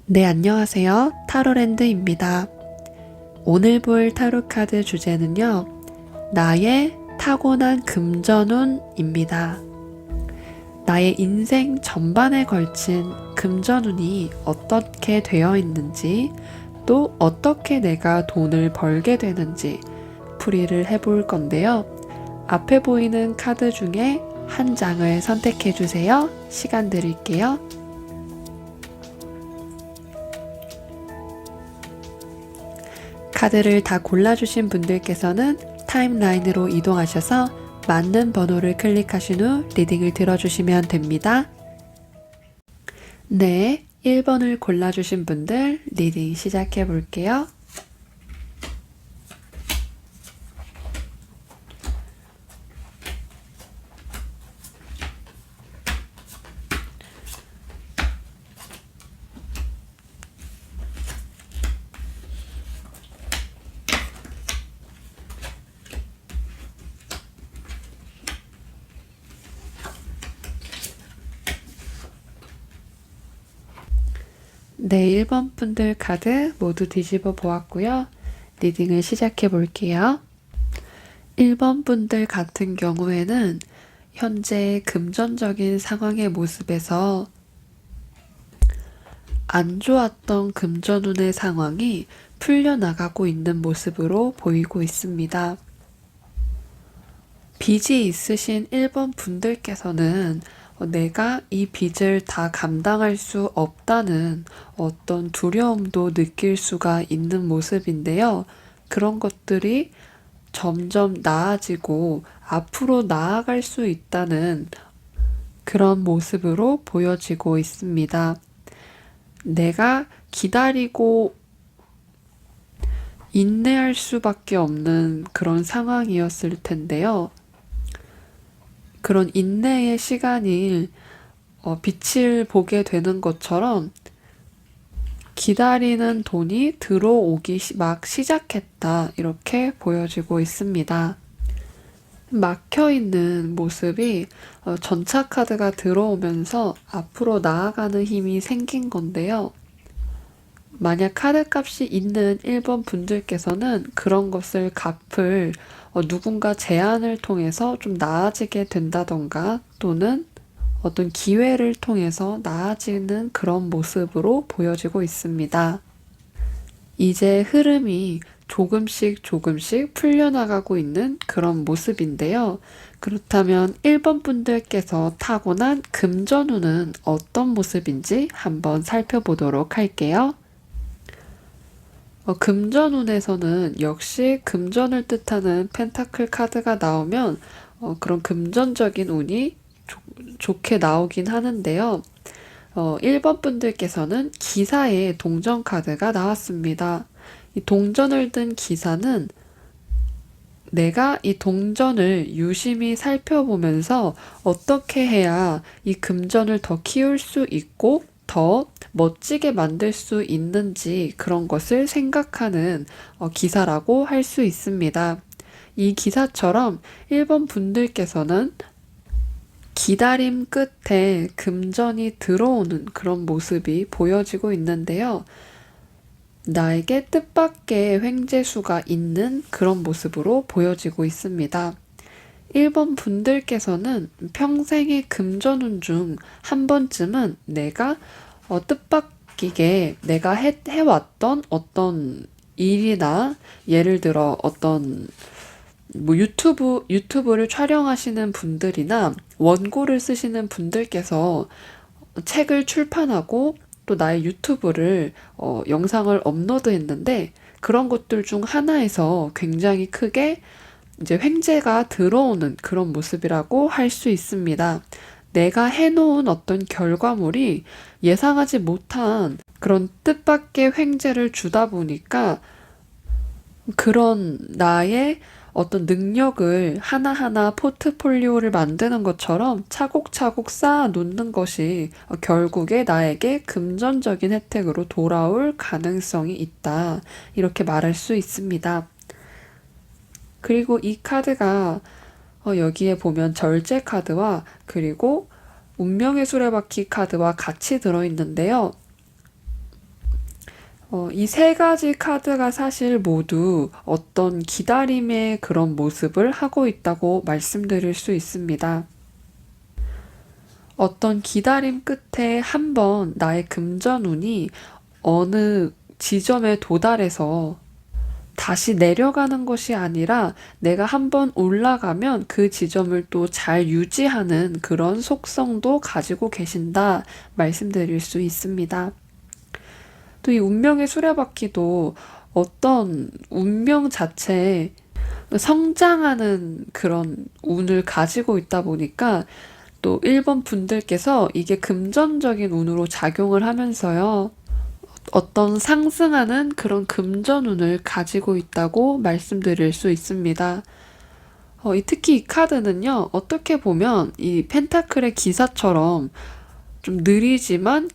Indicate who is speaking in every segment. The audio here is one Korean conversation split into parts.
Speaker 1: 네, 안녕하세요. 타로랜드입니다. 오늘 볼 타로 카드 주제는요, 나의 타고난 금전운입니다. 나의 인생 전반에 걸친 금전운이 어떻게 되어 있는지, 또 어떻게 내가 돈을 벌게 되는지 풀이를 해볼 건데요. 앞에 보이는 카드 중에 한 장을 선택해 주세요. 시간 드릴게요. 카드를 다 골라주신 분들께서는 타임라인으로 이동하셔서 맞는 번호를 클릭하신 후 리딩을 들어주시면 됩니다. 네, 1번을 골라주신 분들 리딩 시작해 볼게요. 네, 1번 분들 카드 모두 뒤집어 보았고요. 리딩을 시작해 볼게요. 1번 분들 같은 경우에는 현재 금전적인 상황의 모습에서 안 좋았던 금전운의 상황이 풀려나가고 있는 모습으로 보이고 있습니다. 빚이 있으신 1번 분들께서는 내가 이 빚을 다 감당할 수 없다는 어떤 두려움도 느낄 수가 있는 모습인데요. 그런 것들이 점점 나아지고 앞으로 나아갈 수 있다는 그런 모습으로 보여지고 있습니다. 내가 기다리고 인내할 수밖에 없는 그런 상황이었을 텐데요. 그런 인내의 시간이 빛을 보게 되는 것처럼 기다리는 돈이 들어오기 막 시작했다, 이렇게 보여지고 있습니다. 막혀있는 모습이 전차 카드가 들어오면서 앞으로 나아가는 힘이 생긴 건데요. 만약 카드 값이 있는 1번 분들께서는 그런 것을 갚을 누군가 제안을 통해서 좀 나아지게 된다던가, 또는 어떤 기회를 통해서 나아지는 그런 모습으로 보여지고 있습니다. 이제 흐름이 조금씩 풀려나가고 있는 그런 모습인데요. 그렇다면 1번 분들께서 타고난 금전운은 어떤 모습인지 한번 살펴보도록 할게요. 금전운에서는 역시 금전을 뜻하는 펜타클 카드가 나오면 그런 금전적인 운이 좋게 나오긴 하는데요. 1번 분들께서는 기사의 동전 카드가 나왔습니다. 이 동전을 든 기사는 내가 이 동전을 유심히 살펴보면서 어떻게 해야 이 금전을 더 키울 수 있고 더 멋지게 만들 수 있는지, 그런 것을 생각하는 기사라고 할 수 있습니다. 이 기사처럼 1번 분들께서는 기다림 끝에 금전이 들어오는 그런 모습이 보여지고 있는데요. 나에게 뜻밖의 횡재수가 있는 그런 모습으로 보여지고 있습니다. 1번 분들께서는 평생의 금전운 중 한 번쯤은 내가 뜻밖이게 내가 해왔던 어떤 일이나, 예를 들어 어떤 유튜브를 촬영하시는 분들이나 원고를 쓰시는 분들께서 책을 출판하고 또 나의 유튜브를 영상을 업로드했는데, 그런 것들 중 하나에서 굉장히 크게 이제 횡재가 들어오는 그런 모습이라고 할 수 있습니다. 내가 해놓은 어떤 결과물이 예상하지 못한 그런 뜻밖의 횡재를 주다 보니까 그런 나의 어떤 능력을 하나하나 포트폴리오를 만드는 것처럼 차곡차곡 쌓아 놓는 것이 결국에 나에게 금전적인 혜택으로 돌아올 가능성이 있다, 이렇게 말할 수 있습니다. 그리고 이 카드가 여기에 보면 절제 카드와 그리고 운명의 수레바퀴 카드와 같이 들어있는데요. 이 세 가지 카드가 사실 모두 어떤 기다림의 그런 모습을 하고 있다고 말씀드릴 수 있습니다. 어떤 기다림 끝에 한번 나의 금전운이 어느 지점에 도달해서 다시 내려가는 것이 아니라 내가 한번 올라가면 그 지점을 또 잘 유지하는 그런 속성도 가지고 계신다 말씀드릴 수 있습니다. 또 이 운명의 수레바퀴도 어떤 운명 자체에 성장하는 그런 운을 가지고 있다 보니까 또 1번 분들께서 이게 금전적인 운으로 작용을 하면서요. 어떤 상승하는 그런 금전운을 가지고 있다고 말씀드릴 수 있습니다. 특히 이 카드는요, 어떻게 보면 이 펜타클의 기사처럼 좀 느리지만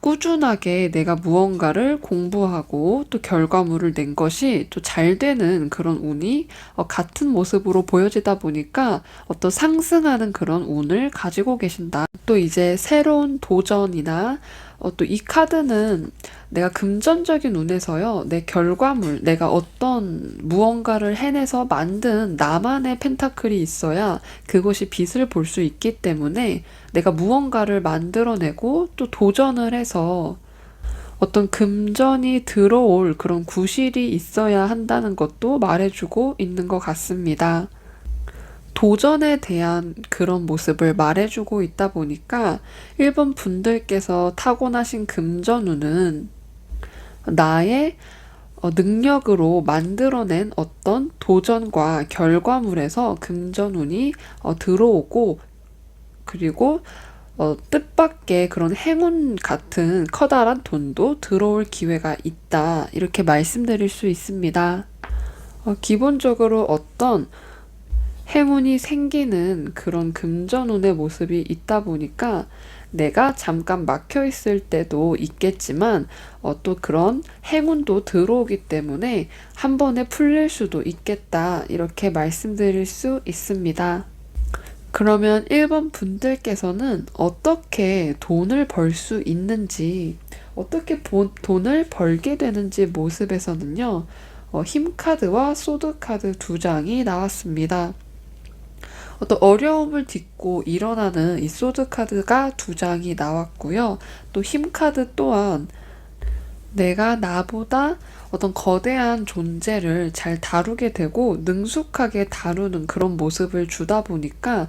Speaker 1: 꾸준하게 내가 무언가를 공부하고 또 결과물을 낸 것이 또 잘 되는 그런 운이 같은 모습으로 보여지다 보니까 어떤 상승하는 그런 운을 가지고 계신다. 또 이제 새로운 도전이나 또 이 카드는 내가 금전적인 운에서요, 내 결과물, 내가 어떤 무언가를 해내서 만든 나만의 펜타클이 있어야 그것이 빛을 볼 수 있기 때문에 내가 무언가를 만들어내고 또 도전을 해서 어떤 금전이 들어올 그런 구실이 있어야 한다는 것도 말해주고 있는 것 같습니다. 도전에 대한 그런 모습을 말해주고 있다 보니까 1번 분들께서 타고나신 금전운은 나의 능력으로 만들어낸 어떤 도전과 결과물에서 금전운이 들어오고 그리고 뜻밖의 그런 행운 같은 커다란 돈도 들어올 기회가 있다. 이렇게 말씀드릴 수 있습니다. 기본적으로 어떤 행운이 생기는 그런 금전운의 모습이 있다 보니까 내가 잠깐 막혀 있을 때도 있겠지만 또 그런 행운도 들어오기 때문에 한 번에 풀릴 수도 있겠다. 이렇게 말씀드릴 수 있습니다. 그러면 1번 분들께서는 어떻게 돈을 벌 수 있는지, 어떻게 돈을 벌게 되는지 모습에서는요, 힘카드와 소드카드 두 장이 나왔습니다. 어떤 어려움을 딛고 일어나는 이 소드카드가 두 장이 나왔고요. 또 힘카드 또한 내가 나보다 어떤 거대한 존재를 잘 다루게 되고 능숙하게 다루는 그런 모습을 주다 보니까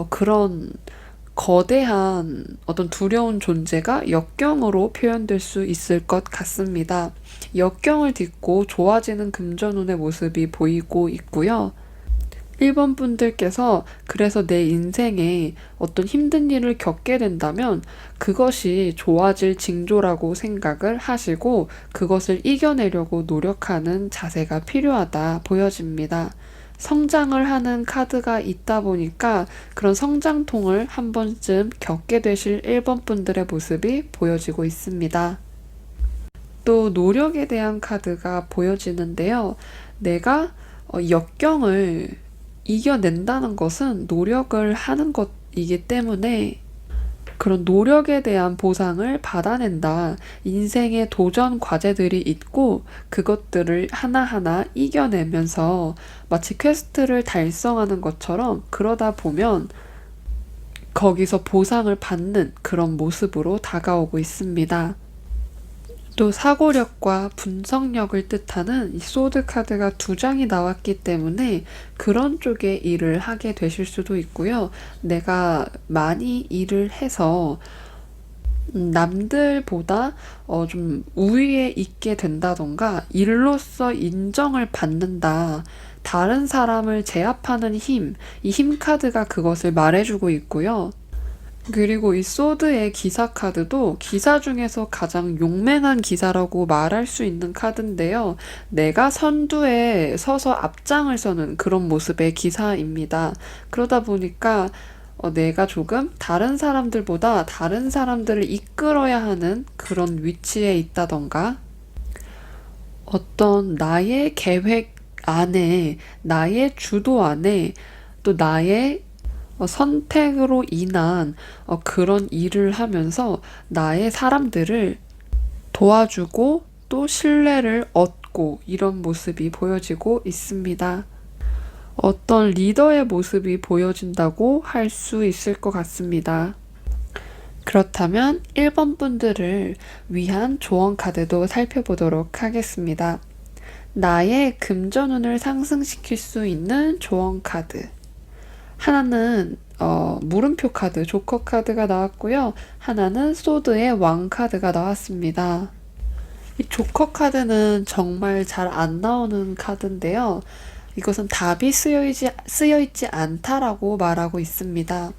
Speaker 1: 그런 거대한 어떤 두려운 존재가 역경으로 표현될 수 있을 것 같습니다. 역경을 딛고 좋아지는 금전운의 모습이 보이고 있고요. 1번 분들께서 그래서 내 인생에 어떤 힘든 일을 겪게 된다면 그것이 좋아질 징조라고 생각을 하시고 그것을 이겨내려고 노력하는 자세가 필요하다 보여집니다. 성장을 하는 카드가 있다 보니까 그런 성장통을 한 번쯤 겪게 되실 1번 분들의 모습이 보여지고 있습니다. 또 노력에 대한 카드가 보여지는데요. 내가 역경을 이겨낸다는 것은 노력을 하는 것이기 때문에 그런 노력에 대한 보상을 받아낸다. 인생의 도전 과제들이 있고 그것들을 하나하나 이겨내면서 마치 퀘스트를 달성하는 것처럼 그러다 보면 거기서 보상을 받는 그런 모습으로 다가오고 있습니다. 또 사고력과 분석력을 뜻하는 이 소드 카드가 두 장이 나왔기 때문에 그런 쪽의 일을 하게 되실 수도 있고요. 내가 많이 일을 해서 남들보다 좀 우위에 있게 된다던가 일로서 인정을 받는다. 다른 사람을 제압하는 힘, 이 힘 카드가 그것을 말해주고 있고요. 그리고 이 소드의 기사 카드도 기사 중에서 가장 용맹한 기사라고 말할 수 있는 카드인데요. 내가 선두에 서서 앞장을 서는 그런 모습의 기사입니다. 그러다 보니까 내가 조금 다른 사람들보다 다른 사람들을 이끌어야 하는 그런 위치에 있다던가 어떤 나의 계획 안에, 나의 주도 안에 또 나의 선택으로 인한 그런 일을 하면서 나의 사람들을 도와주고 또 신뢰를 얻고 이런 모습이 보여지고 있습니다. 어떤 리더의 모습이 보여진다고 할 수 있을 것 같습니다. 그렇다면 1번 분들을 위한 조언 카드도 살펴보도록 하겠습니다. 나의 금전운을 상승시킬 수 있는 조언 카드. 하나는 물음표 카드, 조커 카드가 나왔고요. 하나는 소드의 왕 카드가 나왔습니다. 이 조커 카드는 정말 잘 안 나오는 카드인데요. 이것은 답이 쓰여있지 않다라고 말하고 있습니다.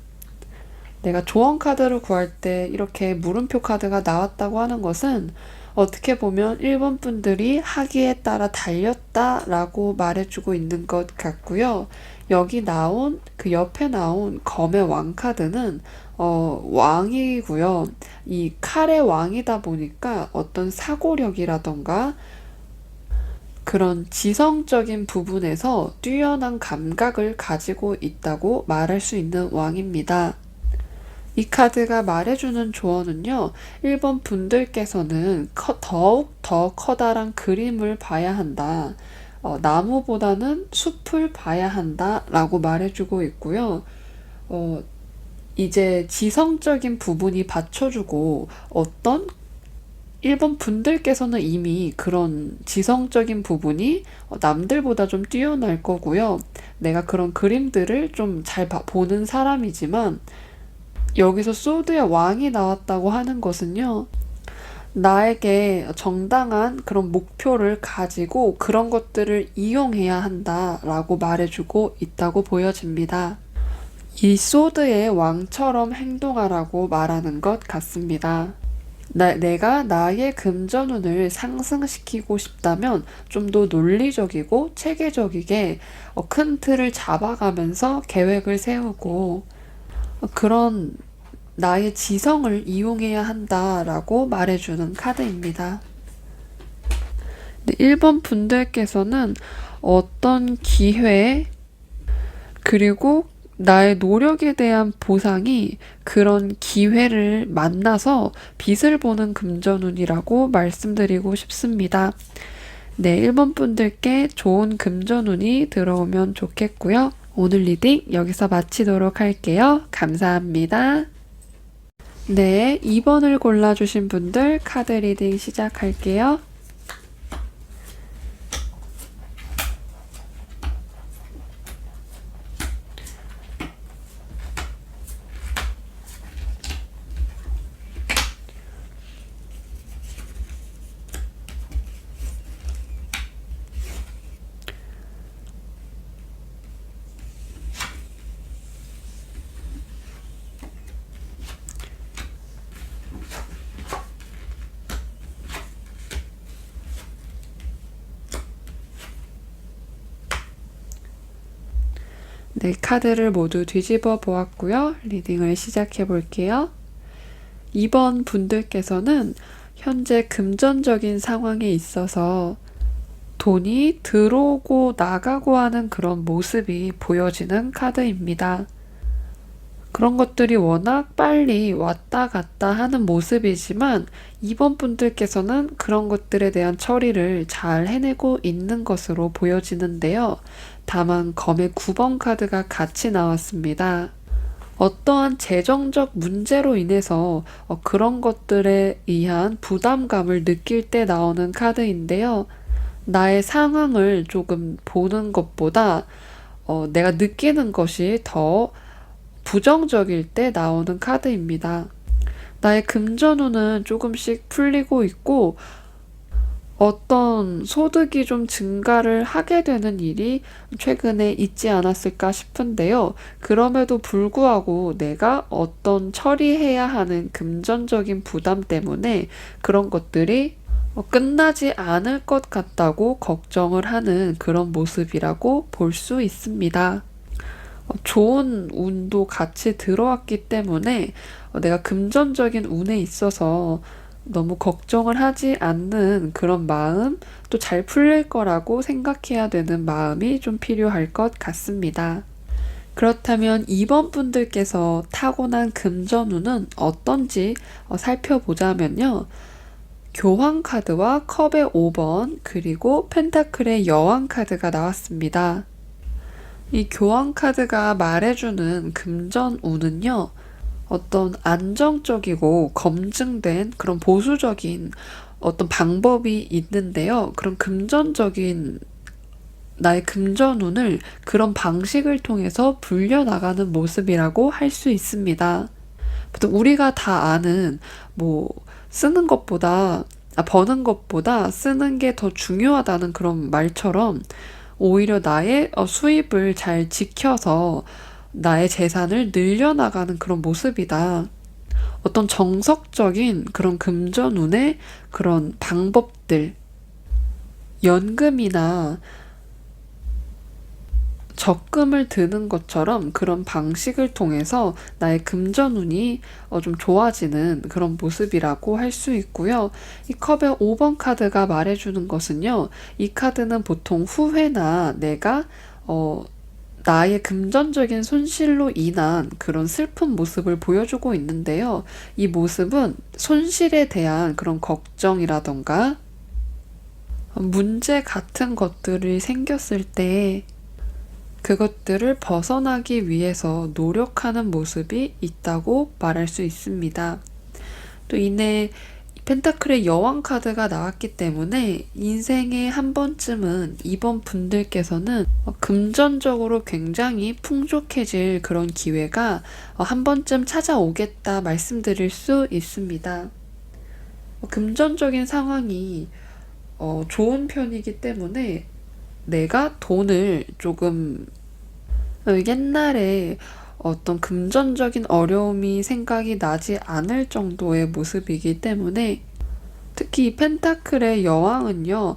Speaker 1: 내가 조언 카드를 구할 때 이렇게 물음표 카드가 나왔다고 하는 것은 어떻게 보면 1번 분들이 하기에 따라 달렸다라고 말해주고 있는 것 같고요. 여기 나온 그 옆에 나온 검의 왕 카드는 왕이고요. 이 칼의 왕이다 보니까 어떤 사고력이라던가 그런 지성적인 부분에서 뛰어난 감각을 가지고 있다고 말할 수 있는 왕입니다. 이 카드가 말해주는 조언은요, 1번 분들께서는 더욱 더 커다란 그림을 봐야 한다. 나무보다는 숲을 봐야 한다 라고 말해주고 있고요. 이제 지성적인 부분이 받쳐주고 어떤 1번 분들께서는 이미 그런 지성적인 부분이 남들보다 좀 뛰어날 거고요. 내가 그런 그림들을 좀 잘 보는 사람이지만 여기서 소드의 왕이 나왔다고 하는 것은요. 나에게 정당한 그런 목표를 가지고 그런 것들을 이용해야 한다라고 말해주고 있다고 보여집니다. 이 소드의 왕처럼 행동하라고 말하는 것 같습니다. 내가 나의 금전운을 상승시키고 싶다면 좀 더 논리적이고 체계적이게 큰 틀을 잡아가면서 계획을 세우고 그런 나의 지성을 이용해야 한다라고 말해주는 카드입니다. 1번 분들께서는 어떤 기회 그리고 나의 노력에 대한 보상이 그런 기회를 만나서 빛을 보는 금전운이라고 말씀드리고 싶습니다. 네, 1번 분들께 좋은 금전운이 들어오면 좋겠고요. 오늘 리딩 여기서 마치도록 할게요. 감사합니다. 네, 2번을 골라주신 분들 카드 리딩 시작할게요. 네, 카드를 모두 뒤집어 보았고요. 리딩을 시작해 볼게요. 2번 분들께서는 현재 금전적인 상황에 있어서 돈이 들어오고 나가고 하는 그런 모습이 보여지는 카드입니다. 그런 것들이 워낙 빨리 왔다 갔다 하는 모습이지만 2번 분들께서는 그런 것들에 대한 처리를 잘 해내고 있는 것으로 보여지는데요. 다만 검의 9번 카드가 같이 나왔습니다. 어떠한 재정적 문제로 인해서 그런 것들에 의한 부담감을 느낄 때 나오는 카드인데요. 나의 상황을 조금 보는 것보다 내가 느끼는 것이 더 부정적일 때 나오는 카드입니다. 나의 금전운은 조금씩 풀리고 있고 어떤 소득이 좀 증가를 하게 되는 일이 최근에 있지 않았을까 싶은데요. 그럼에도 불구하고 내가 어떤 처리해야 하는 금전적인 부담 때문에 그런 것들이 끝나지 않을 것 같다고 걱정을 하는 그런 모습이라고 볼 수 있습니다. 좋은 운도 같이 들어왔기 때문에 내가 금전적인 운에 있어서 너무 걱정을 하지 않는 그런 마음, 또 잘 풀릴 거라고 생각해야 되는 마음이 좀 필요할 것 같습니다. 그렇다면 2번 분들께서 타고난 금전운은 어떤지 살펴보자면요. 교황 카드와 컵의 5번, 그리고 펜타클의 여왕 카드가 나왔습니다. 이 교황 카드가 말해주는 금전운은요, 어떤 안정적이고 검증된 그런 보수적인 어떤 방법이 있는데요. 그런 금전적인 나의 금전운을 그런 방식을 통해서 불려나가는 모습이라고 할 수 있습니다. 보통 우리가 다 아는 쓰는 것보다 버는 것보다 쓰는 게 더 중요하다는 그런 말처럼 오히려 나의 수입을 잘 지켜서 나의 재산을 늘려나가는 그런 모습이다. 어떤 정석적인 그런 금전운의 그런 방법들, 연금이나 적금을 드는 것처럼 그런 방식을 통해서 나의 금전운이 좀 좋아지는 그런 모습이라고 할 수 있고요. 이 컵의 5번 카드가 말해주는 것은요. 이 카드는 보통 후회나 내가 나의 금전적인 손실로 인한 그런 슬픈 모습을 보여주고 있는데요. 이 모습은 손실에 대한 그런 걱정이라던가 문제 같은 것들이 생겼을 때 그것들을 벗어나기 위해서 노력하는 모습이 있다고 말할 수 있습니다. 또 이내 펜타클의 여왕 카드가 나왔기 때문에 인생에 한 번쯤은 이번 분들께서는 금전적으로 굉장히 풍족해질 그런 기회가 한 번쯤 찾아오겠다 말씀드릴 수 있습니다. 금전적인 상황이 좋은 편이기 때문에 내가 돈을 조금 옛날에 어떤 금전적인 어려움이 생각이 나지 않을 정도의 모습이기 때문에 특히 이 펜타클의 여왕은요,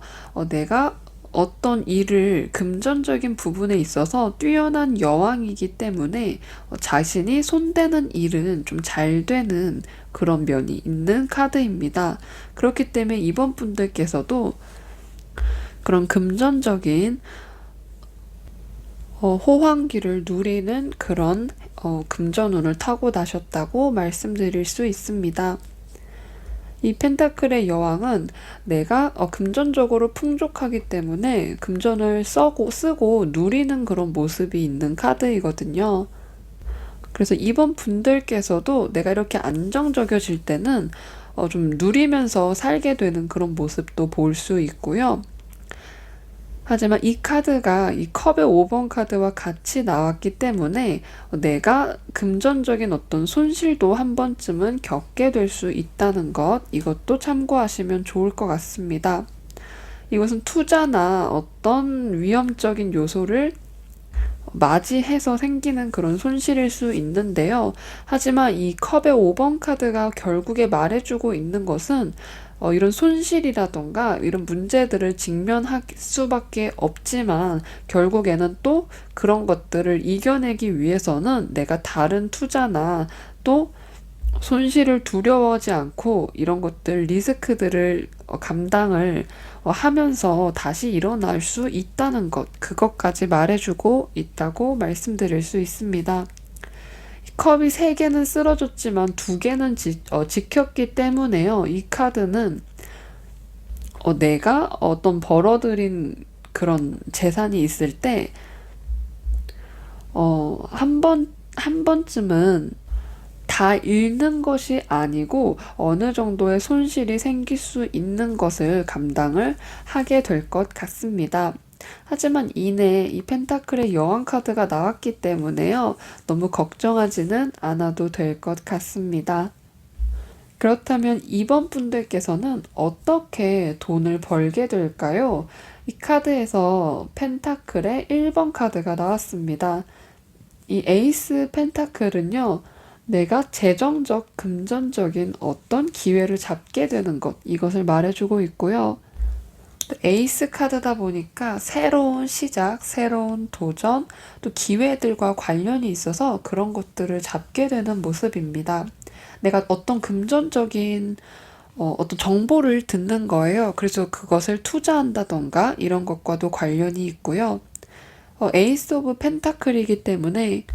Speaker 1: 내가 어떤 일을 금전적인 부분에 있어서 뛰어난 여왕이기 때문에 자신이 손대는 일은 좀 잘 되는 그런 면이 있는 카드입니다. 그렇기 때문에 이번 분들께서도 그런 금전적인 호황기를 누리는 그런 금전운을 타고 나셨다고 말씀드릴 수 있습니다. 이 펜타클의 여왕은 내가 금전적으로 풍족하기 때문에 금전을 쓰고 누리는 그런 모습이 있는 카드이거든요. 그래서 이번 분들께서도 내가 이렇게 안정적이어질 때는 좀 누리면서 살게 되는 그런 모습도 볼 수 있고요. 하지만 이 카드가 이 컵의 5번 카드와 같이 나왔기 때문에 내가 금전적인 어떤 손실도 한 번쯤은 겪게 될 수 있다는 것, 이것도 참고하시면 좋을 것 같습니다. 이것은 투자나 어떤 위험적인 요소를 맞이해서 생기는 그런 손실일 수 있는데요. 하지만 이 컵의 5번 카드가 결국에 말해주고 있는 것은 이런 손실이라던가 이런 문제들을 직면할 수밖에 없지만 결국에는 또 그런 것들을 이겨내기 위해서는 내가 다른 투자나 또 손실을 두려워하지 않고 이런 것들 리스크들을 감당을 하면서 다시 일어날 수 있다는 것, 그것까지 말해주고 있다고 말씀드릴 수 있습니다. 컵이 3개는 쓰러졌지만 2개는 지켰기 때문에요. 이 카드는 내가 어떤 벌어들인 그런 재산이 있을 때 한 번쯤은 다 잃는 것이 아니고 어느 정도의 손실이 생길 수 있는 것을 감당을 하게 될 것 같습니다. 하지만 이내 이 펜타클의 여왕 카드가 나왔기 때문에요. 너무 걱정하지는 않아도 될 것 같습니다. 그렇다면 이번 분들께서는 어떻게 돈을 벌게 될까요? 이 카드에서 펜타클의 1번 카드가 나왔습니다. 이 에이스 펜타클은요. 내가 재정적, 금전적인 어떤 기회를 잡게 되는 것, 이것을 말해주고 있고요. 에이스 카드다 보니까 새로운 시작, 새로운 도전, 또 기회들과 관련이 있어서 그런 것들을 잡게 되는 모습입니다. 내가 어떤 금전적인 어떤 정보를 듣는 거예요. 그래서 그것을 투자한다던가 이런 것과도 관련이 있고요. 에이스 오브 펜타클이기 때문에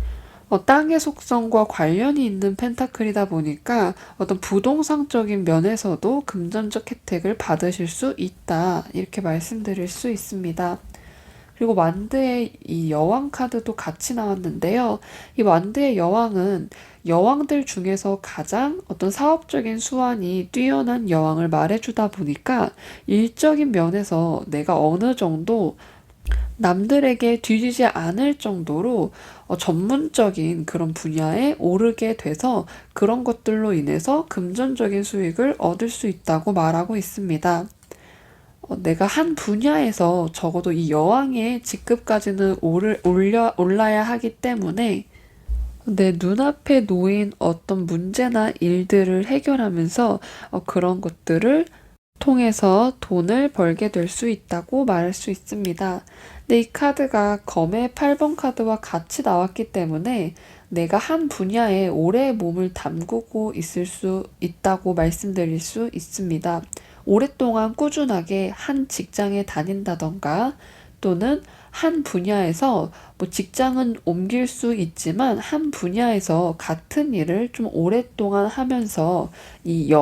Speaker 1: 땅의 속성과 관련이 있는 펜타클이다 보니까 어떤 부동산적인 면에서도 금전적 혜택을 받으실 수 있다. 이렇게 말씀드릴 수 있습니다. 그리고 완드의 이 여왕 카드도 같이 나왔는데요. 이 완드의 여왕은 여왕들 중에서 가장 어떤 사업적인 수완이 뛰어난 여왕을 말해주다 보니까 일적인 면에서 내가 어느 정도 남들에게 뒤지지 않을 정도로 전문적인 그런 분야에 오르게 돼서 그런 것들로 인해서 금전적인 수익을 얻을 수 있다고 말하고 있습니다. 내가 한 분야에서 적어도 이 여왕의 직급까지는 올라야 하기 때문에 내 눈앞에 놓인 어떤 문제나 일들을 해결하면서 그런 것들을 통해서 돈을 벌게 될 수 있다고 말할 수 있습니다. 근데 이 카드가 검의 8번 카드와 같이 나왔기 때문에 내가 한 분야에 오래 몸을 담그고 있을 수 있다고 말씀드릴 수 있습니다. 오랫동안 꾸준하게 한 직장에 다닌다던가 또는 한 분야에서 뭐 직장은 옮길 수 있지만 한 분야에서 같은 일을 좀 오랫동안 하면서 이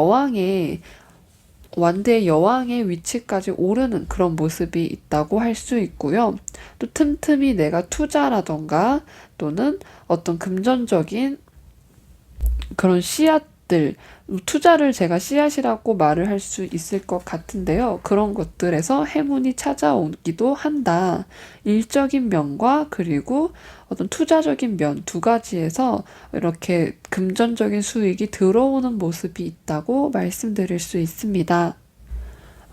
Speaker 1: 완드의 여왕의 위치까지 오르는 그런 모습이 있다고 할 수 있고요. 또 틈틈이 내가 투자라던가 또는 어떤 금전적인 그런 씨앗들, 투자를 제가 씨앗이라고 말을 할 수 있을 것 같은데요. 그런 것들에서 행운이 찾아오기도 한다. 일적인 면과 그리고 어떤 투자적인 면 두 가지에서 이렇게 금전적인 수익이 들어오는 모습이 있다고 말씀드릴 수 있습니다.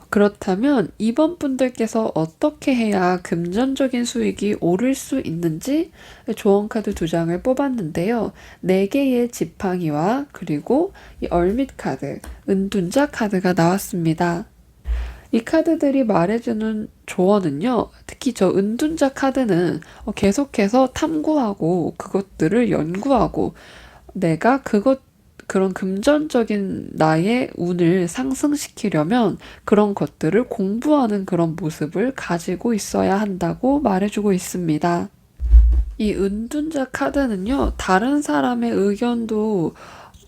Speaker 1: 그렇다면 이번 분들께서 어떻게 해야 금전적인 수익이 오를 수 있는지 조언 카드 두 장을 뽑았는데요. 4개의 지팡이와 그리고 이 얼밋 카드, 은둔자 카드가 나왔습니다. 이 카드들이 말해주는 조언은요. 특히 저 은둔자 카드는 계속해서 탐구하고 그것들을 연구하고 내가 그런 금전적인 나의 운을 상승시키려면 그런 것들을 공부하는 그런 모습을 가지고 있어야 한다고 말해주고 있습니다. 이 은둔자 카드는요, 다른 사람의 의견도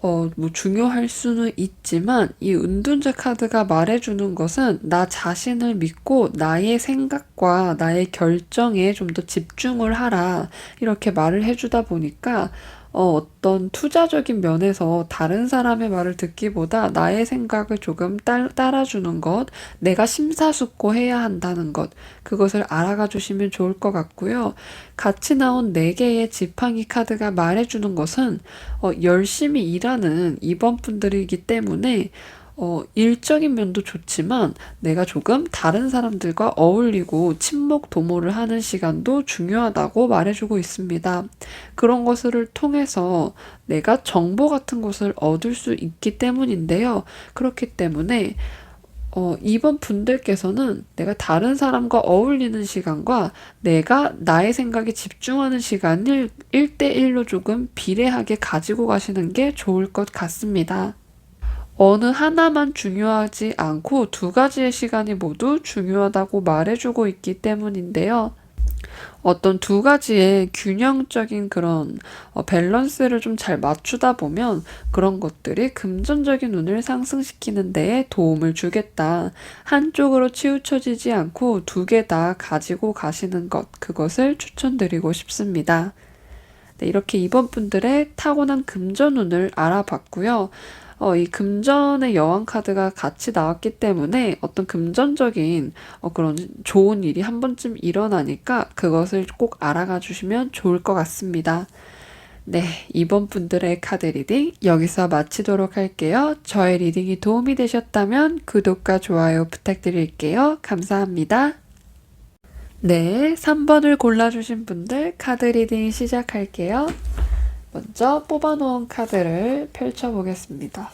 Speaker 1: 뭐 중요할 수는 있지만 이 은둔자 카드가 말해주는 것은 나 자신을 믿고 나의 생각과 나의 결정에 좀 더 집중을 하라 이렇게 말을 해주다 보니까 어떤 투자적인 면에서 다른 사람의 말을 듣기보다 나의 생각을 조금 따라주는 것, 내가 심사숙고해야 한다는 것, 그것을 알아가 주시면 좋을 것 같고요. 같이 나온 4개의 지팡이 카드가 말해주는 것은 열심히 일하는 임원분들이기 때문에 일적인 면도 좋지만 내가 조금 다른 사람들과 어울리고 친목 도모를 하는 시간도 중요하다고 말해주고 있습니다. 그런 것을 통해서 내가 정보 같은 것을 얻을 수 있기 때문인데요. 그렇기 때문에 이번 분들께서는 내가 다른 사람과 어울리는 시간과 내가 나의 생각에 집중하는 시간을 1대1로 조금 비례하게 가지고 가시는 게 좋을 것 같습니다. 어느 하나만 중요하지 않고 두 가지의 시간이 모두 중요하다고 말해주고 있기 때문인데요. 어떤 두 가지의 균형적인 그런 밸런스를 좀 잘 맞추다 보면 그런 것들이 금전적인 운을 상승시키는 데에 도움을 주겠다. 한쪽으로 치우쳐지지 않고 두 개 다 가지고 가시는 것, 그것을 추천드리고 싶습니다. 네, 이렇게 이번 분들의 타고난 금전운을 알아봤고요. 이 금전의 여왕 카드가 같이 나왔기 때문에 어떤 금전적인 그런 좋은 일이 한 번쯤 일어나니까 그것을 꼭 알아가 주시면 좋을 것 같습니다. 네, 이번 분들의 카드 리딩 여기서 마치도록 할게요. 저의 리딩이 도움이 되셨다면 구독과 좋아요 부탁드릴게요. 감사합니다. 네, 3번을 골라주신 분들 카드 리딩 시작할게요. 먼저 뽑아놓은 카드를 펼쳐보겠습니다.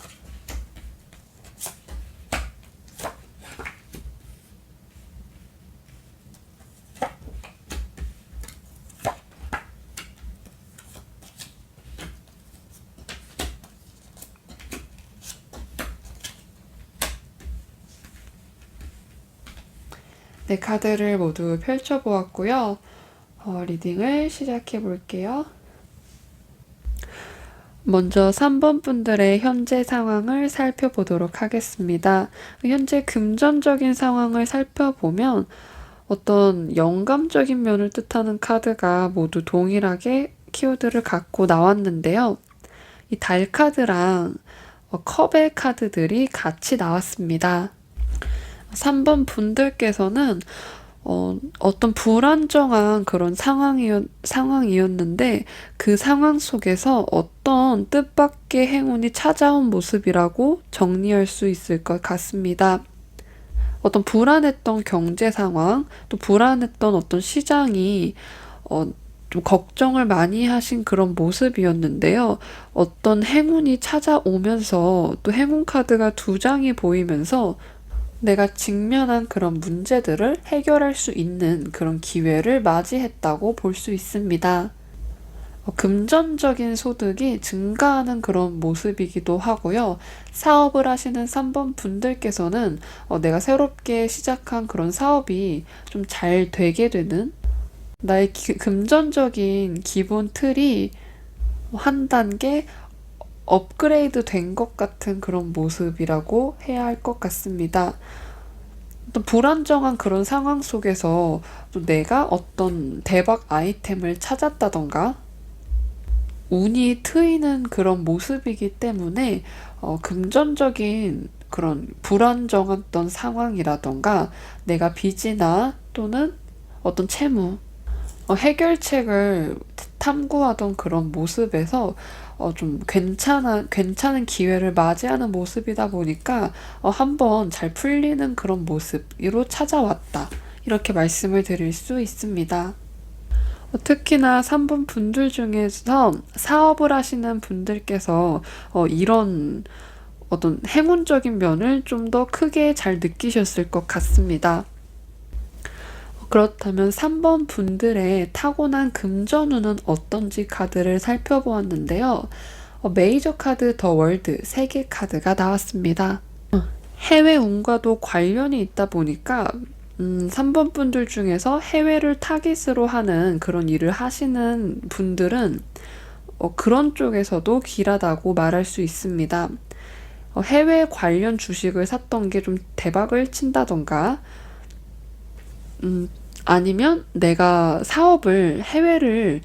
Speaker 1: 네, 카드를 모두 펼쳐보았고요. 리딩을 시작해 볼게요. 먼저 3번 분들의 현재 상황을 살펴보도록 하겠습니다. 현재 금전적인 상황을 살펴보면 어떤 영감적인 면을 뜻하는 카드가 모두 동일하게 키워드를 갖고 나왔는데요. 이 달 카드랑 컵의 카드들이 같이 나왔습니다. 3번 분들께서는 어떤 불안정한 그런 상황이었는데 그 상황 속에서 어떤 뜻밖의 행운이 찾아온 모습이라고 정리할 수 있을 것 같습니다. 어떤 불안했던 경제 상황, 또 불안했던 어떤 시장이 좀 걱정을 많이 하신 그런 모습이었는데요. 어떤 행운이 찾아오면서 또 행운 카드가 2장이 보이면서 내가 직면한 그런 문제들을 해결할 수 있는 그런 기회를 맞이했다고 볼 수 있습니다. 금전적인 소득이 증가하는 그런 모습이기도 하고요. 사업을 하시는 3번 분들께서는 내가 새롭게 시작한 그런 사업이 좀 잘 되게 되는 나의 금전적인 기본 틀이 한 단계 업그레이드 된 것 같은 그런 모습이라고 해야 할 것 같습니다. 또 불안정한 그런 상황 속에서 또 내가 어떤 대박 아이템을 찾았다던가 운이 트이는 그런 모습이기 때문에 금전적인 그런 불안정했던 상황이라던가 내가 빚이나 또는 어떤 채무, 해결책을 탐구하던 그런 모습에서 좀 괜찮은 기회를 맞이하는 모습이다 보니까 한번 잘 풀리는 그런 모습으로 찾아왔다. 이렇게 말씀을 드릴 수 있습니다. 특히나 3번 분들 중에서 사업을 하시는 분들께서 이런 어떤 행운적인 면을 좀 더 크게 잘 느끼셨을 것 같습니다. 그렇다면 3번 분들의 타고난 금전운은 어떤지 카드를 살펴보았는데요. 메이저 카드 더 월드 세계 카드가 나왔습니다. 해외 운과도 관련이 있다 보니까 3번 분들 중에서 해외를 타깃으로 하는 그런 일을 하시는 분들은 그런 쪽에서도 길하다고 말할 수 있습니다. 해외 관련 주식을 샀던 게 좀 대박을 친다던가 아니면 내가 사업을 해외를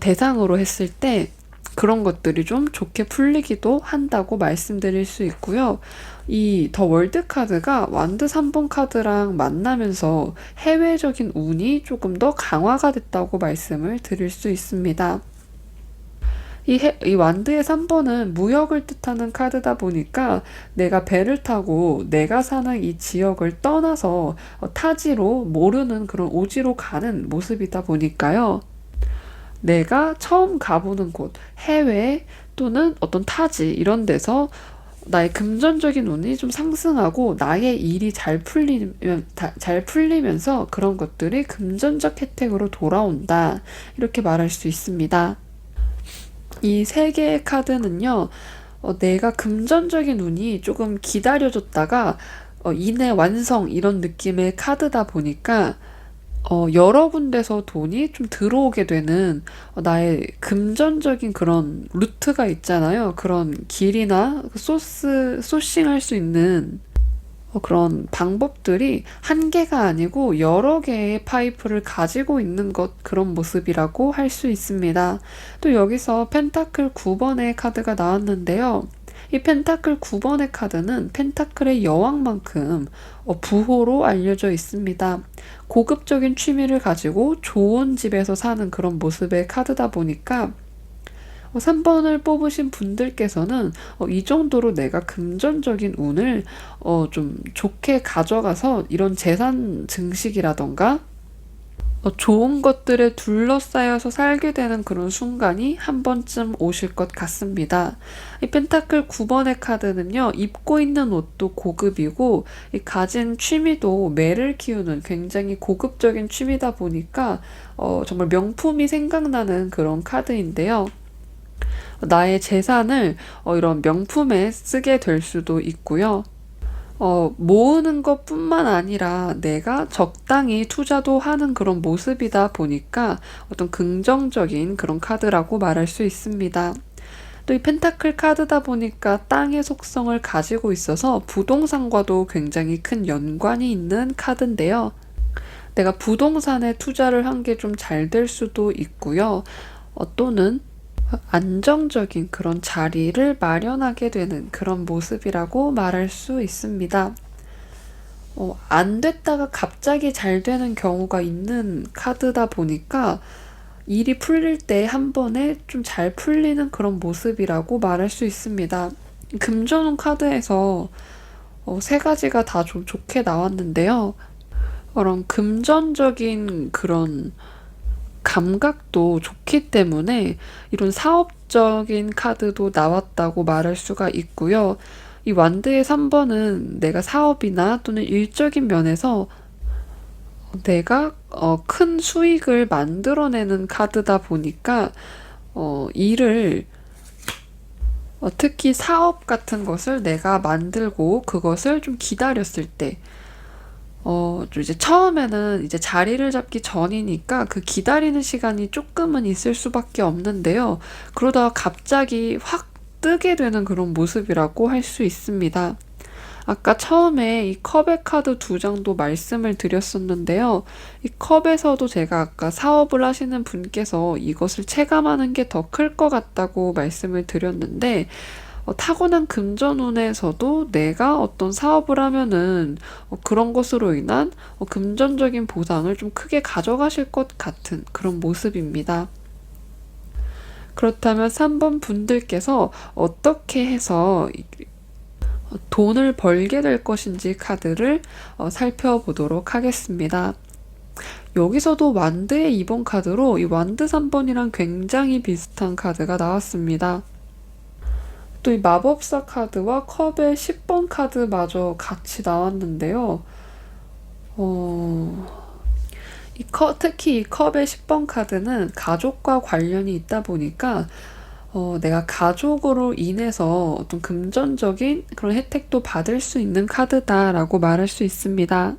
Speaker 1: 대상으로 했을 때 그런 것들이 좀 좋게 풀리기도 한다고 말씀드릴 수 있고요. 이 더 월드 카드가 완드 3번 카드랑 만나면서 해외적인 운이 조금 더 강화가 됐다고 말씀을 드릴 수 있습니다. 이 완드의 3번은 무역을 뜻하는 카드다 보니까 내가 배를 타고 내가 사는 이 지역을 떠나서 타지로 모르는 그런 오지로 가는 모습이다 보니까요. 내가 처음 가보는 곳, 해외 또는 어떤 타지 이런 데서 나의 금전적인 운이 좀 상승하고 나의 일이 잘 풀리면서 그런 것들이 금전적 혜택으로 돌아온다. 이렇게 말할 수 있습니다. 이 세 개의 카드는요, 내가 금전적인 운이 조금 기다려줬다가 이내 완성 이런 느낌의 카드다 보니까 여러 군데서 돈이 좀 들어오게 되는 나의 금전적인 그런 루트가 있잖아요. 그런 길이나 소싱할 수 있는 그런 방법들이 한 개가 아니고 여러 개의 파이프를 가지고 있는 그런 모습이라고 할 수 있습니다. 또 여기서 펜타클 9번의 카드가 나왔는데요. 이 펜타클 9번의 카드는 펜타클의 여왕만큼 부호로 알려져 있습니다. 고급적인 취미를 가지고 좋은 집에서 사는 그런 모습의 카드다 보니까 3번을 뽑으신 분들께서는 이 정도로 내가 금전적인 운을 좀 좋게 가져가서 이런 재산 증식이라던가 좋은 것들에 둘러싸여서 살게 되는 그런 순간이 한 번쯤 오실 것 같습니다. 이 펜타클 9번의 카드는요, 입고 있는 옷도 고급이고, 이 가진 취미도 매를 키우는 굉장히 고급적인 취미다 보니까, 정말 명품이 생각나는 그런 카드인데요. 나의 재산을 이런 명품에 쓰게 될 수도 있고요. 모으는 것뿐만 아니라 내가 적당히 투자도 하는 그런 모습이다 보니까 어떤 긍정적인 그런 카드라고 말할 수 있습니다. 또 이 펜타클 카드다 보니까 땅의 속성을 가지고 있어서 부동산과도 굉장히 큰 연관이 있는 카드인데요. 내가 부동산에 투자를 한 게 좀 잘 될 수도 있고요. 또는 안정적인 그런 자리를 마련하게 되는 그런 모습이라고 말할 수 있습니다. 안 됐다가 갑자기 잘 되는 경우가 있는 카드다 보니까 일이 풀릴 때 한 번에 좀 잘 풀리는 그런 모습이라고 말할 수 있습니다. 금전운 카드에서 세 가지가 다 좀 좋게 나왔는데요. 그런 금전적인 그런 감각도 좋기 때문에 이런 사업적인 카드도 나왔다고 말할 수가 있고요. 이 완드의 3번은 내가 사업이나 또는 일적인 면에서 내가 큰 수익을 만들어내는 카드다 보니까 일을 특히 사업 같은 것을 내가 만들고 그것을 좀 기다렸을 때 좀 이제 처음에는 이제 자리를 잡기 전이니까 그 기다리는 시간이 조금은 있을 수밖에 없는데요. 그러다가 갑자기 확 뜨게 되는 그런 모습이라고 할 수 있습니다. 아까 처음에 이 컵의 카드 두 장도 말씀을 드렸었는데요. 이 컵에서도 제가 아까 사업을 하시는 분께서 이것을 체감하는 게 더 클 것 같다고 말씀을 드렸는데, 타고난 금전운에서도 내가 어떤 사업을 하면은 그런 것으로 인한 금전적인 보상을 좀 크게 가져가실 것 같은 그런 모습입니다. 그렇다면 3번 분들께서 어떻게 해서 돈을 벌게 될 것인지 카드를 살펴보도록 하겠습니다. 여기서도 완드의 2번 카드로 이 완드 3번이랑 굉장히 비슷한 카드가 나왔습니다. 또 이 마법사 카드와 컵의 10번 카드마저 같이 나왔는데요. 특히 이 컵의 10번 카드는 가족과 관련이 있다 보니까 내가 가족으로 인해서 어떤 금전적인 그런 혜택도 받을 수 있는 카드다라고 말할 수 있습니다.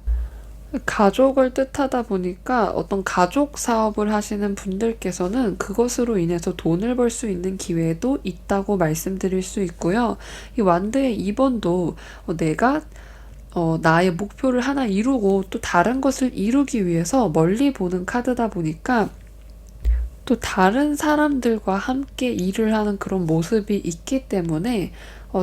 Speaker 1: 가족을 뜻하다 보니까 어떤 가족 사업을 하시는 분들께서는 그것으로 인해서 돈을 벌 수 있는 기회도 있다고 말씀드릴 수 있고요. 이 완드의 2번도 내가 나의 목표를 하나 이루고 또 다른 것을 이루기 위해서 멀리 보는 카드다 보니까 또 다른 사람들과 함께 일을 하는 그런 모습이 있기 때문에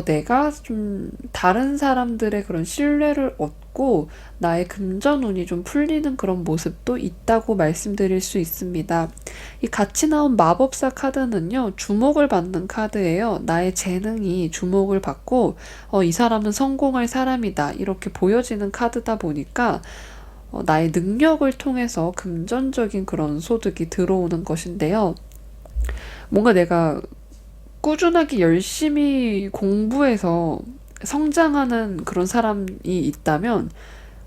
Speaker 1: 내가 좀 다른 사람들의 그런 신뢰를 얻고 나의 금전운이 좀 풀리는 그런 모습도 있다고 말씀드릴 수 있습니다. 이 같이 나온 마법사 카드는요, 주목을 받는 카드예요. 나의 재능이 주목을 받고 이 사람은 성공할 사람이다 이렇게 보여지는 카드다 보니까 나의 능력을 통해서 금전적인 그런 소득이 들어오는 것인데요. 뭔가 내가 꾸준하게 열심히 공부해서 성장하는 그런 사람이 있다면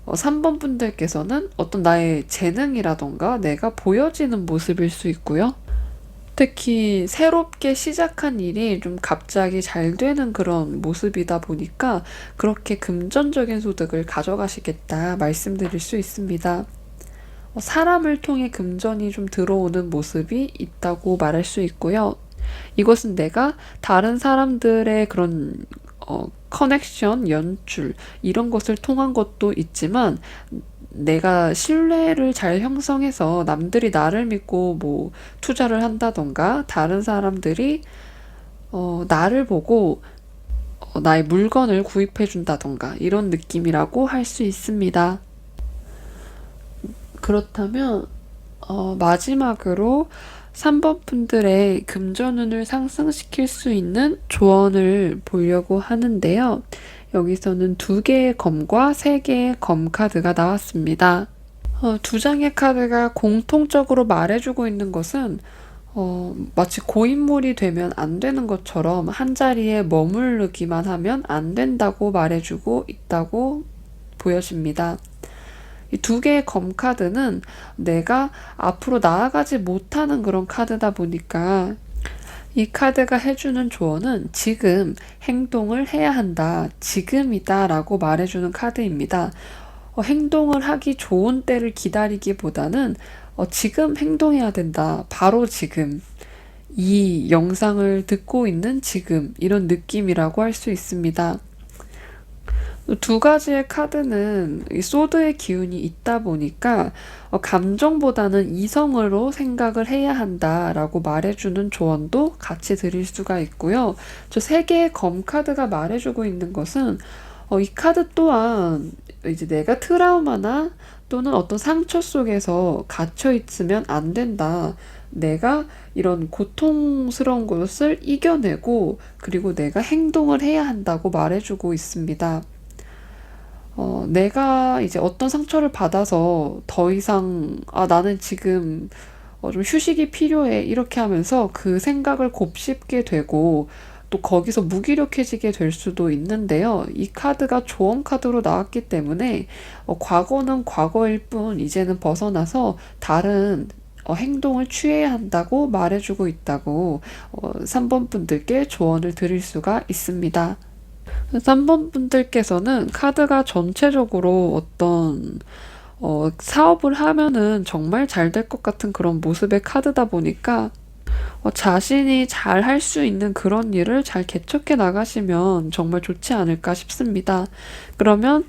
Speaker 1: 3번 분들께서는 어떤 나의 재능이라던가 내가 보여지는 모습일 수 있고요. 특히 새롭게 시작한 일이 좀 갑자기 잘 되는 그런 모습이다 보니까 그렇게 금전적인 소득을 가져가시겠다 말씀드릴 수 있습니다. 사람을 통해 금전이 좀 들어오는 모습이 있다고 말할 수 있고요. 이것은 내가 다른 사람들의 그런 커넥션, 연출 이런 것을 통한 것도 있지만 내가 신뢰를 잘 형성해서 남들이 나를 믿고 뭐 투자를 한다던가 다른 사람들이 나를 보고 나의 물건을 구입해 준다던가 이런 느낌이라고 할 수 있습니다. 그렇다면 마지막으로 3번 분들의 금전운을 상승시킬 수 있는 조언을 보려고 하는데요. 여기서는 2개의 검과 3개의 검 카드가 나왔습니다. 2장의 카드가 공통적으로 말해주고 있는 것은 마치 고인물이 되면 안 되는 것처럼 한 자리에 머무르기만 하면 안 된다고 말해주고 있다고 보여집니다. 이 2개의 검 카드는 내가 앞으로 나아가지 못하는 그런 카드다 보니까 이 카드가 해주는 조언은 지금 행동을 해야 한다, 지금이다 라고 말해주는 카드입니다. 행동을 하기 좋은 때를 기다리기보다는 지금 행동해야 된다, 바로 지금. 이 영상을 듣고 있는 지금 이런 느낌이라고 할 수 있습니다. 두 가지의 카드는 이 소드의 기운이 있다 보니까 감정보다는 이성으로 생각을 해야 한다라고 말해주는 조언도 같이 드릴 수가 있고요. 저 세 개의 검 카드가 말해주고 있는 것은 이 카드 또한 이제 내가 트라우마나 또는 어떤 상처 속에서 갇혀 있으면 안 된다. 내가 이런 고통스러운 것을 이겨내고 그리고 내가 행동을 해야 한다고 말해주고 있습니다. 내가 이제 어떤 상처를 받아서 더 이상, 나는 지금 좀 휴식이 필요해. 이렇게 하면서 그 생각을 곱씹게 되고 또 거기서 무기력해지게 될 수도 있는데요. 이 카드가 조언 카드로 나왔기 때문에 과거는 과거일 뿐 이제는 벗어나서 다른 행동을 취해야 한다고 말해주고 있다고 3번 분들께 조언을 드릴 수가 있습니다. 3번 분들께서는 카드가 전체적으로 어떤 사업을 하면은 정말 잘 될 것 같은 그런 모습의 카드다 보니까 자신이 잘 할 수 있는 그런 일을 잘 개척해 나가시면 정말 좋지 않을까 싶습니다. 그러면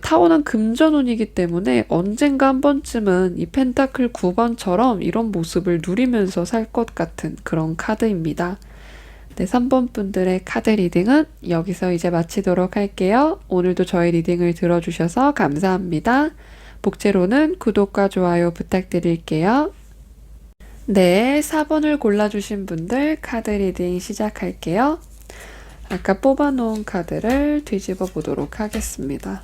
Speaker 1: 타고난 금전운이기 때문에 언젠가 한 번쯤은 이 펜타클 9번처럼 이런 모습을 누리면서 살 것 같은 그런 카드입니다. 네, 3번 분들의 카드 리딩은 여기서 이제 마치도록 할게요. 오늘도 저희 리딩을 들어주셔서 감사합니다. 복제로는 구독과 좋아요 부탁드릴게요. 네, 4번을 골라주신 분들 카드 리딩 시작할게요. 아까 뽑아놓은 카드를 뒤집어 보도록 하겠습니다.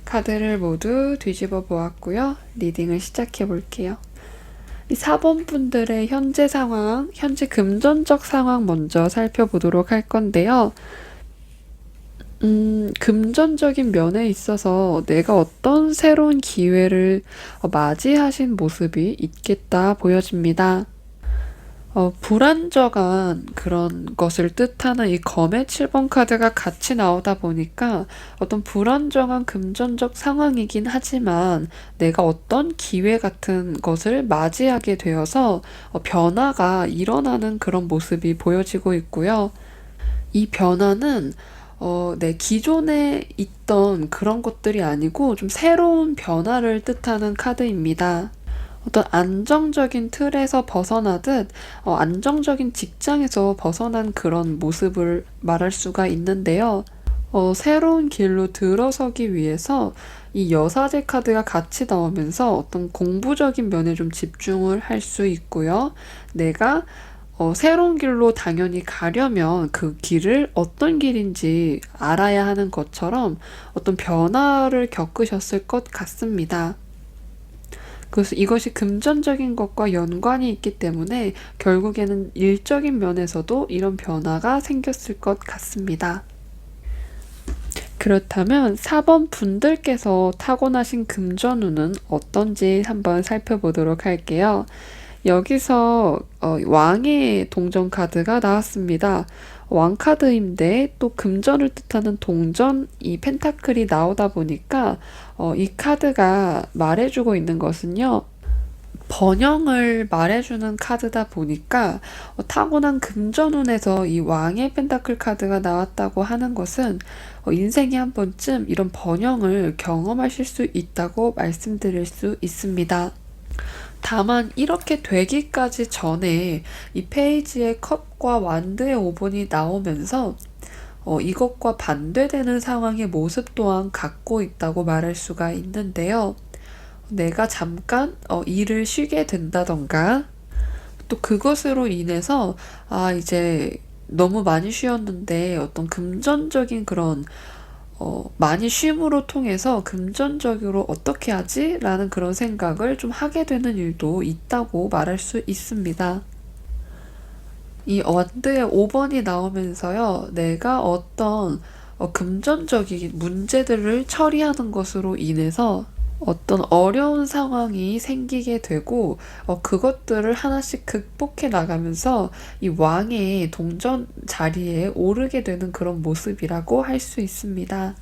Speaker 1: 카드를 모두 뒤집어 보았고요. 리딩을 시작해 볼게요. 이 4번 분들의 현재 상황, 현재 금전적 상황 먼저 살펴보도록 할 건데요. 금전적인 면에 있어서 내가 어떤 새로운 기회를 맞이하신 모습이 있겠다 보여집니다. 불안정한 그런 것을 뜻하는 이 검의 7번 카드가 같이 나오다 보니까 어떤 불안정한 금전적 상황이긴 하지만 내가 어떤 기회 같은 것을 맞이하게 되어서 변화가 일어나는 그런 모습이 보여지고 있고요. 이 변화는 내 기존에 있던 그런 것들이 아니고 좀 새로운 변화를 뜻하는 카드입니다. 어떤 안정적인 틀에서 벗어나듯 안정적인 직장에서 벗어난 그런 모습을 말할 수가 있는데요. 새로운 길로 들어서기 위해서 이 여사제 카드가 같이 나오면서 어떤 공부적인 면에 좀 집중을 할 수 있고요. 내가 새로운 길로 당연히 가려면 그 길을 어떤 길인지 알아야 하는 것처럼 어떤 변화를 겪으셨을 것 같습니다. 그래서 이것이 금전적인 것과 연관이 있기 때문에 결국에는 일적인 면에서도 이런 변화가 생겼을 것 같습니다. 그렇다면 4번 분들께서 타고나신 금전운은 어떤지 한번 살펴보도록 할게요. 여기서 왕의 동전 카드가 나왔습니다. 왕 카드인데 또 금전을 뜻하는 동전, 이 펜타클이 나오다 보니까 이 카드가 말해주고 있는 것은요. 번영을 말해주는 카드다 보니까 타고난 금전운에서 이 왕의 펜타클 카드가 나왔다고 하는 것은 인생에 한 번쯤 이런 번영을 경험하실 수 있다고 말씀드릴 수 있습니다. 다만 이렇게 되기까지 전에 이 페이지에 컵과 완드의 5번이 나오면서 이것과 반대되는 상황의 모습 또한 갖고 있다고 말할 수가 있는데요. 내가 잠깐 일을 쉬게 된다던가 또 그것으로 인해서 이제 너무 많이 쉬었는데 어떤 금전적인 그런 많이 쉼으로 통해서 금전적으로 어떻게 하지? 라는 그런 생각을 좀 하게 되는 일도 있다고 말할 수 있습니다. 이 원드의 5번이 나오면서요. 내가 어떤 금전적인 문제들을 처리하는 것으로 인해서 어떤 어려운 상황이 생기게 되고 그것들을 하나씩 극복해 나가면서 이 왕의 동전 자리에 오르게 되는 그런 모습이라고 할 수 있습니다.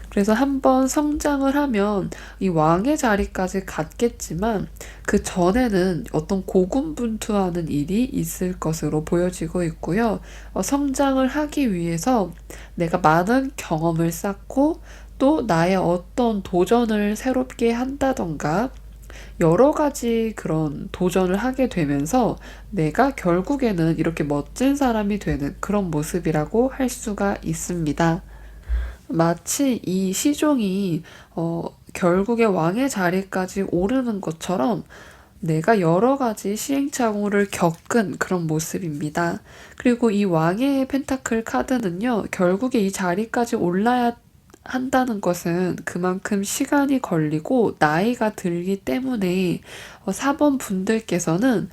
Speaker 1: 그래서 한번 성장을 하면 이 왕의 자리까지 갔겠지만 그 전에는 어떤 고군분투하는 일이 있을 것으로 보여지고 있고요. 성장을 하기 위해서 내가 많은 경험을 쌓고 또 나의 어떤 도전을 새롭게 한다던가 여러 가지 그런 도전을 하게 되면서 내가 결국에는 이렇게 멋진 사람이 되는 그런 모습이라고 할 수가 있습니다. 마치 이 시종이 결국에 왕의 자리까지 오르는 것처럼 내가 여러 가지 시행착오를 겪은 그런 모습입니다. 그리고 이 왕의 펜타클 카드는요, 결국에 이 자리까지 올라야 한다는 것은 그만큼 시간이 걸리고 나이가 들기 때문에 4번 분들께서는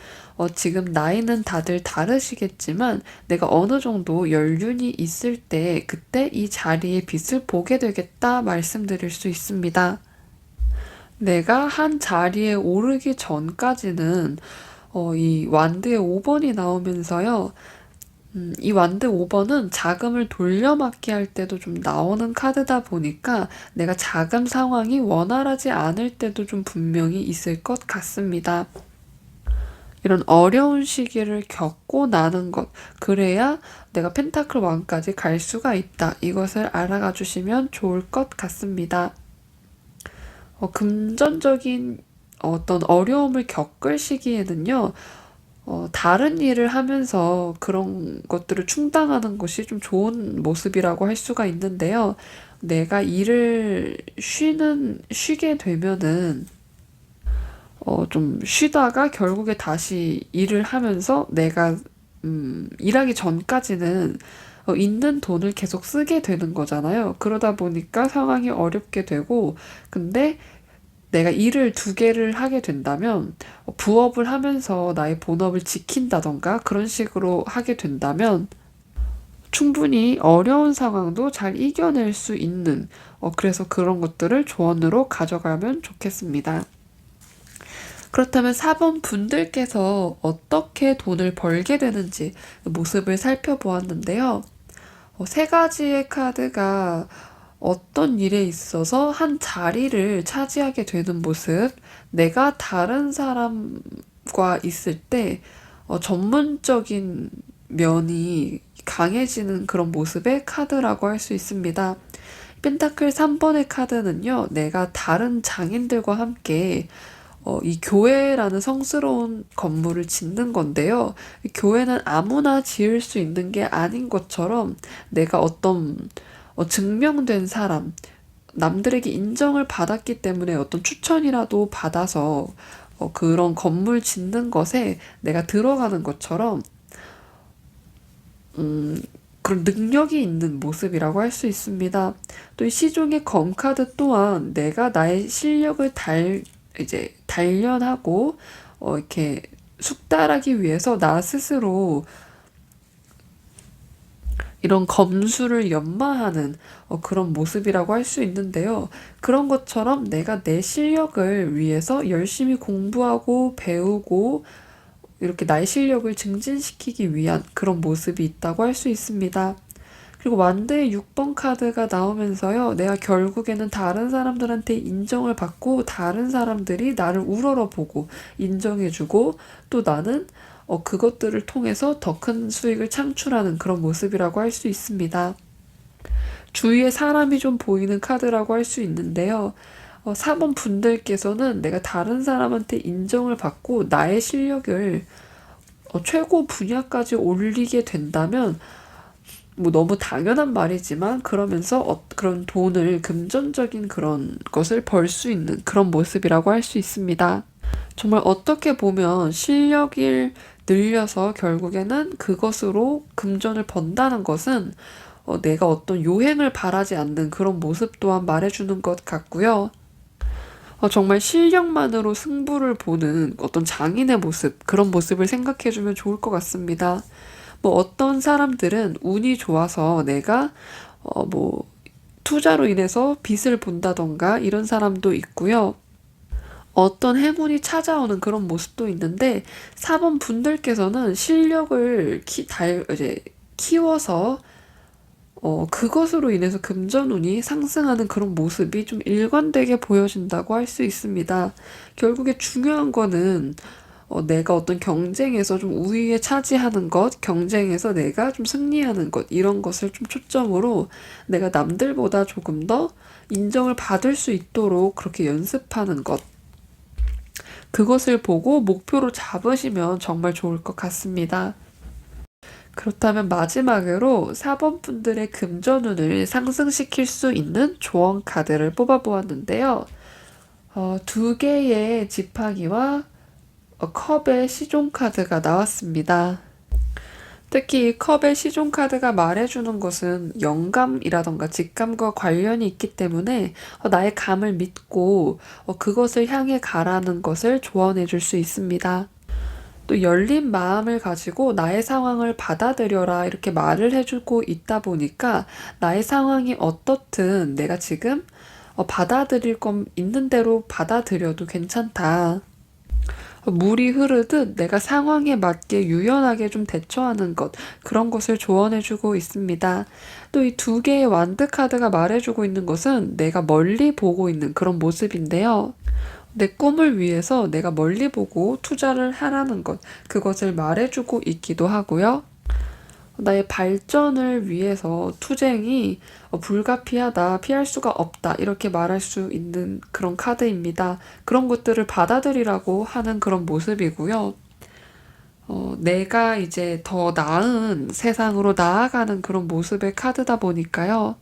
Speaker 1: 지금 나이는 다들 다르시겠지만 내가 어느 정도 연륜이 있을 때 그때 이 자리에 빛을 보게 되겠다 말씀드릴 수 있습니다. 내가 한 자리에 오르기 전까지는 이 완드의 5번이 나오면서요. 이 완드 5번은 자금을 돌려막기 할 때도 좀 나오는 카드다 보니까 내가 자금 상황이 원활하지 않을 때도 좀 분명히 있을 것 같습니다. 이런 어려운 시기를 겪고 나는 것, 그래야 내가 펜타클 왕까지 갈 수가 있다. 이것을 알아가 주시면 좋을 것 같습니다. 금전적인 어떤 어려움을 겪을 시기에는요, 다른 일을 하면서 그런 것들을 충당하는 것이 좀 좋은 모습이라고 할 수가 있는데요. 내가 일을 쉬게 되면은, 좀 쉬다가 결국에 다시 일을 하면서 내가, 일하기 전까지는 있는 돈을 계속 쓰게 되는 거잖아요. 그러다 보니까 상황이 어렵게 되고, 근데 내가 일을 두 개를 하게 된다면 부업을 하면서 나의 본업을 지킨다던가 그런 식으로 하게 된다면 충분히 어려운 상황도 잘 이겨낼 수 있는 그래서 그런 것들을 조언으로 가져가면 좋겠습니다. 그렇다면 4번 분들께서 어떻게 돈을 벌게 되는지 모습을 살펴보았는데요. 세 가지의 카드가 어떤 일에 있어서 한 자리를 차지하게 되는 모습, 내가 다른 사람과 있을 때 전문적인 면이 강해지는 그런 모습의 카드라고 할 수 있습니다. 펜타클 3번의 카드는요, 내가 다른 장인들과 함께 이 교회라는 성스러운 건물을 짓는 건데요. 교회는 아무나 지을 수 있는 게 아닌 것처럼 내가 어떤 증명된 사람, 남들에게 인정을 받았기 때문에 어떤 추천이라도 받아서 그런 건물 짓는 것에 내가 들어가는 것처럼 그런 능력이 있는 모습이라고 할 수 있습니다. 또 이 시종의 검카드 또한 내가 나의 실력을 이제 단련하고 이렇게 숙달하기 위해서 나 스스로 이런 검수를 연마하는 그런 모습이라고 할 수 있는데요. 그런 것처럼 내가 내 실력을 위해서 열심히 공부하고 배우고 이렇게 나의 실력을 증진시키기 위한 그런 모습이 있다고 할 수 있습니다. 그리고 완드의 6번 카드가 나오면서요. 내가 결국에는 다른 사람들한테 인정을 받고 다른 사람들이 나를 우러러보고 인정해주고 또 나는 그것들을 통해서 더 큰 수익을 창출하는 그런 모습이라고 할 수 있습니다. 주위에 사람이 좀 보이는 카드라고 할 수 있는데요. 4번 분들께서는 내가 다른 사람한테 인정을 받고 나의 실력을 최고 분야까지 올리게 된다면 뭐 너무 당연한 말이지만 그러면서 그런 돈을 금전적인 그런 것을 벌 수 있는 그런 모습이라고 할 수 있습니다. 정말 어떻게 보면 실력을 늘려서 결국에는 그것으로 금전을 번다는 것은 내가 어떤 요행을 바라지 않는 그런 모습 또한 말해주는 것 같고요. 정말 실력만으로 승부를 보는 어떤 장인의 모습, 그런 모습을 생각해주면 좋을 것 같습니다. 뭐 어떤 사람들은 운이 좋아서 내가 뭐 투자로 인해서 빚을 본다던가 이런 사람도 있고요. 어떤 행운이 찾아오는 그런 모습도 있는데 4번 분들께서는 실력을 키워서 그것으로 인해서 금전운이 상승하는 그런 모습이 좀 일관되게 보여진다고 할 수 있습니다. 결국에 중요한 거는 내가 어떤 경쟁에서 좀 우위에 차지하는 것, 경쟁에서 내가 좀 승리하는 것, 이런 것을 좀 초점으로 내가 남들보다 조금 더 인정을 받을 수 있도록 그렇게 연습하는 것. 그것을 보고 목표로 잡으시면 정말 좋을 것 같습니다. 그렇다면 마지막으로 4번 분들의 금전운을 상승시킬 수 있는 조언 카드를 뽑아보았는데요. 2개의 지팡이와 컵의 시종 카드가 나왔습니다. 특히 이 컵의 시종 카드가 말해주는 것은 영감이라던가 직감과 관련이 있기 때문에 나의 감을 믿고 그것을 향해 가라는 것을 조언해 줄 수 있습니다. 또 열린 마음을 가지고 나의 상황을 받아들여라 이렇게 말을 해주고 있다 보니까 나의 상황이 어떻든 내가 지금 받아들일 건 있는 대로 받아들여도 괜찮다. 물이 흐르듯 내가 상황에 맞게 유연하게 좀 대처하는 것, 그런 것을 조언해주고 있습니다. 또 이 2개의 완드 카드가 말해주고 있는 것은 내가 멀리 보고 있는 그런 모습인데요. 내 꿈을 위해서 내가 멀리 보고 투자를 하라는 것, 그것을 말해주고 있기도 하고요. 나의 발전을 위해서 투쟁이 불가피하다, 피할 수가 없다, 이렇게 말할 수 있는 그런 카드입니다. 그런 것들을 받아들이라고 하는 그런 모습이고요. 내가 이제 더 나은 세상으로 나아가는 그런 모습의 카드다 보니까요.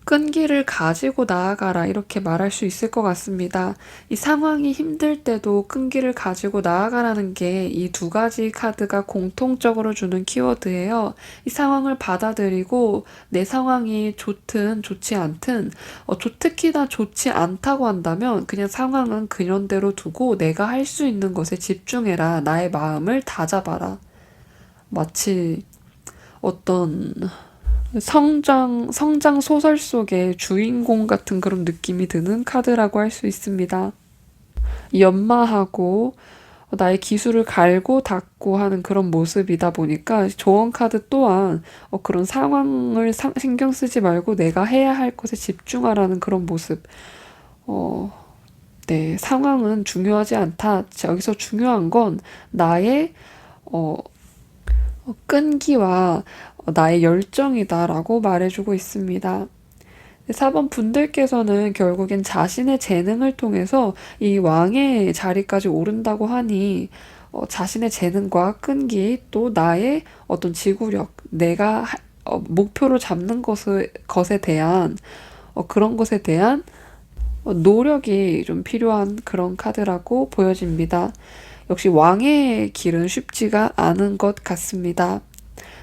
Speaker 1: 끈기를 가지고 나아가라 이렇게 말할 수 있을 것 같습니다. 이 상황이 힘들 때도 끈기를 가지고 나아가라는 게 이 2가지 카드가 공통적으로 주는 키워드예요. 이 상황을 받아들이고 내 상황이 좋든 좋지 않든 특히나 좋지 않다고 한다면 그냥 상황은 그런대로 두고 내가 할 수 있는 것에 집중해라. 나의 마음을 다잡아라. 마치 어떤 성장 소설 속의 주인공 같은 그런 느낌이 드는 카드라고 할 수 있습니다. 연마하고 나의 기술을 갈고 닦고 하는 그런 모습이다 보니까 조언 카드 또한 그런 상황을 신경 쓰지 말고 내가 해야 할 것에 집중하라는 그런 모습. 네, 상황은 중요하지 않다. 여기서 중요한 건 나의 끈기와 나의 열정이다라고 말해주고 있습니다. 4번 분들께서는 결국엔 자신의 재능을 통해서 이 왕의 자리까지 오른다고 하니 자신의 재능과 끈기 또 나의 어떤 지구력, 내가 목표로 잡는 것에 대한 그런 것에 대한 노력이 좀 필요한 그런 카드라고 보여집니다. 역시 왕의 길은 쉽지가 않은 것 같습니다.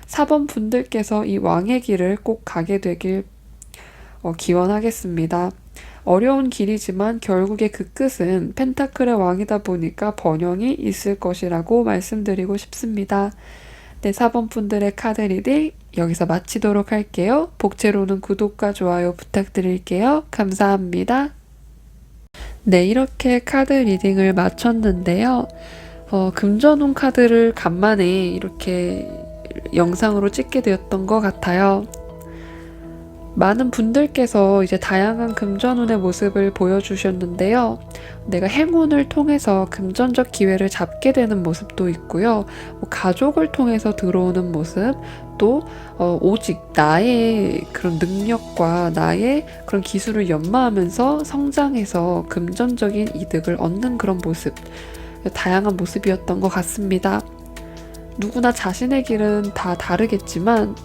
Speaker 1: 4번 분들께서 이 왕의 길을 꼭 가게 되길 기원하겠습니다. 어려운 길이지만 결국에 그 끝은 펜타클의 왕이다 보니까 번영이 있을 것이라고 말씀드리고 싶습니다. 네, 4번 분들의 카드 리딩 여기서 마치도록 할게요. 복채로는 구독과 좋아요 부탁드릴게요. 감사합니다. 네, 이렇게 카드 리딩을 마쳤는데요. 금전운 카드를 간만에 이렇게 영상으로 찍게 되었던 것 같아요. 많은 분들께서 이제 다양한 금전운의 모습을 보여주셨는데요. 내가 행운을 통해서 금전적 기회를 잡게 되는 모습도 있고요. 가족을 통해서 들어오는 모습, 또 오직 나의 그런 능력과 나의 그런 기술을 연마하면서 성장해서 금전적인 이득을 얻는 그런 모습, 다양한 모습이었던 것 같습니다. 누구나 자신의 길은 다 다르겠지만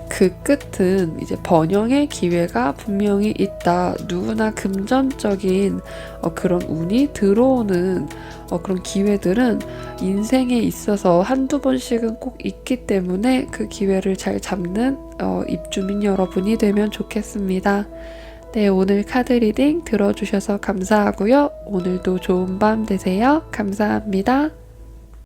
Speaker 1: 그 끝은 이제 번영의 기회가 분명히 있다. 누구나 금전적인 그런 운이 들어오는 그런 기회들은 인생에 있어서 한두 번씩은 꼭 있기 때문에 그 기회를 잘 잡는 입주민 여러분이 되면 좋겠습니다. 네, 오늘 카드 리딩 들어주셔서 감사하고요. 오늘도 좋은 밤 되세요. 감사합니다.